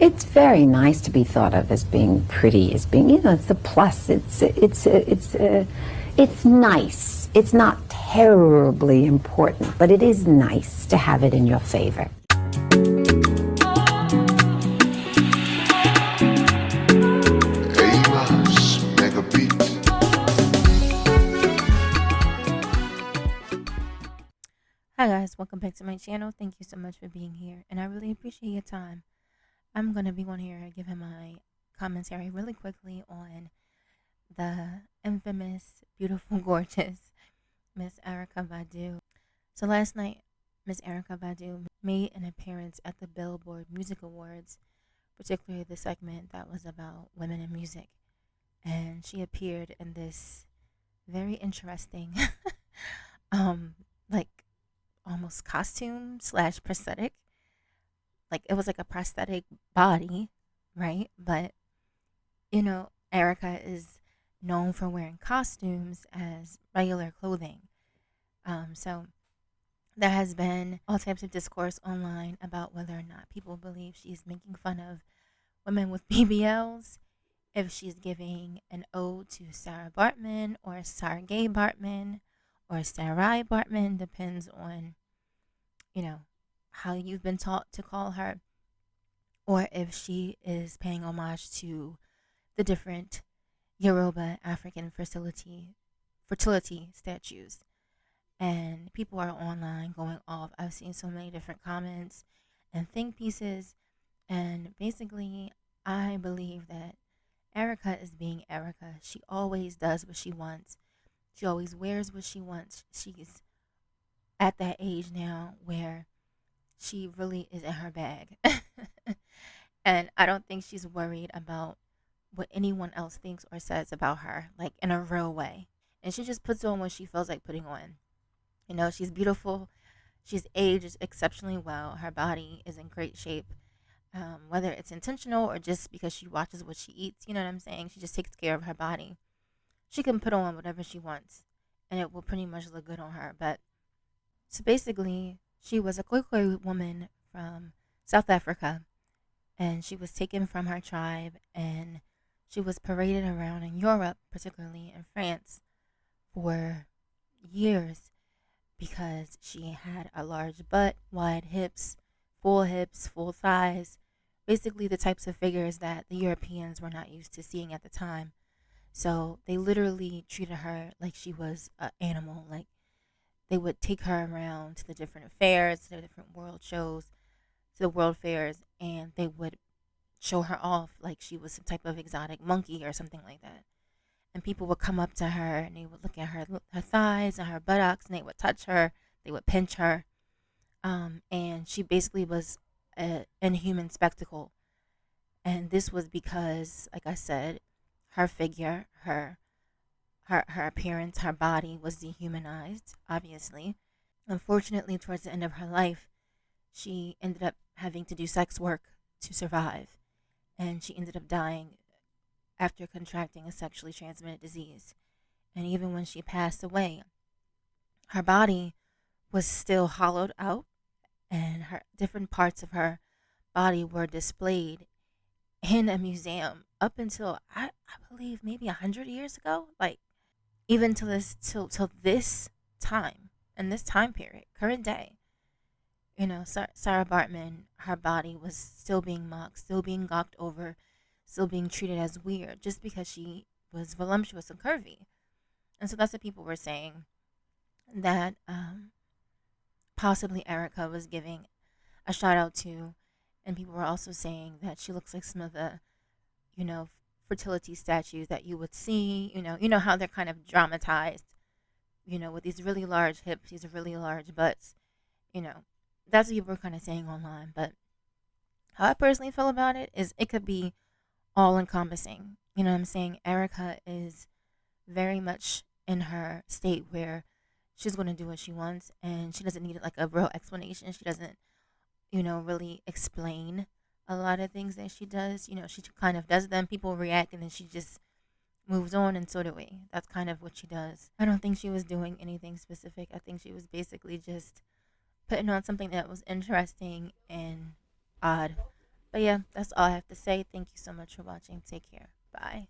It's very nice to be thought of as being pretty, as being, it's a plus. It's nice. It's not terribly important, but it is nice to have it in your favor. Hi guys, welcome back to my channel. Thank you so much for being here, and I really appreciate your time. I'm going to be on here giving my commentary really quickly on the infamous, beautiful, gorgeous Miss Erykah Badu. So last night, Miss Erykah Badu made an appearance at the Billboard Music Awards, particularly the segment that was about women in music. And she appeared in this very interesting, like almost costume / prosthetic. Like it was like a prosthetic body, right? But Erykah is known for wearing costumes as regular clothing. So there has been all types of discourse online about whether or not people believe she's making fun of women with BBLs, if she's giving an ode to Sarah Bartman or Sargay Bartman or Sarai Bartman, depends on, how you've been taught to call her, or if she is paying homage to the different Yoruba African fertility statues. And people are online going off. I've seen so many different comments and think pieces, and basically I believe that Erykah is being Erykah. She always does what she wants. She always wears what she wants. She's at that age now where she really is in her bag. And I don't think she's worried about what anyone else thinks or says about her, like in a real way. And she just puts on what she feels like putting on. She's beautiful. She's aged exceptionally well. Her body is in great shape. Whether it's intentional or just because she watches what she eats, you know what I'm saying? She just takes care of her body. She can put on whatever she wants, and it will pretty much look good on her. But so basically, she was a Khoikhoi woman from South Africa, and she was taken from her tribe, and she was paraded around in Europe, particularly in France, for years because she had a large butt, wide hips, full thighs, basically the types of figures that the Europeans were not used to seeing at the time. So they literally treated her like she was an animal. Like they would take her around to the different fairs, to the different world shows, to the world fairs, and they would show her off like she was some type of exotic monkey or something like that. And people would come up to her and they would look at her thighs and her buttocks, and they would touch her, they would pinch her. And she basically was an inhuman spectacle. And this was because, like I said, her figure, her appearance, her body was dehumanized, obviously. Unfortunately, towards the end of her life, she ended up having to do sex work to survive. And she ended up dying after contracting a sexually transmitted disease. And even when she passed away, her body was still hollowed out, and her different parts of her body were displayed in a museum up until I believe maybe 100 years ago. Like even till this time, in this time period, current day. Sarah Bartman, her body was still being mocked, still being gawked over, still being treated as weird just because she was voluptuous and curvy. And so that's what people were saying, that possibly Erykah was giving a shout out to. And people were also saying that she looks like some of the, fertility statues that you would see. You know how they're kind of dramatized, with these really large hips, these really large butts. That's what people were kind of saying online. But how I personally feel about it is it could be all encompassing. You know what I'm saying? Erykah is very much in her state where she's going to do what she wants, and she doesn't need like a real explanation. She doesn't, really explain a lot of things that she does. She kind of does them, people react, and then she just moves on, and so do we. That's kind of what she does. I don't think she was doing anything specific. I think she was basically just putting on something that was interesting and odd. But yeah, that's all I have to say. Thank you so much for watching. Take care. Bye.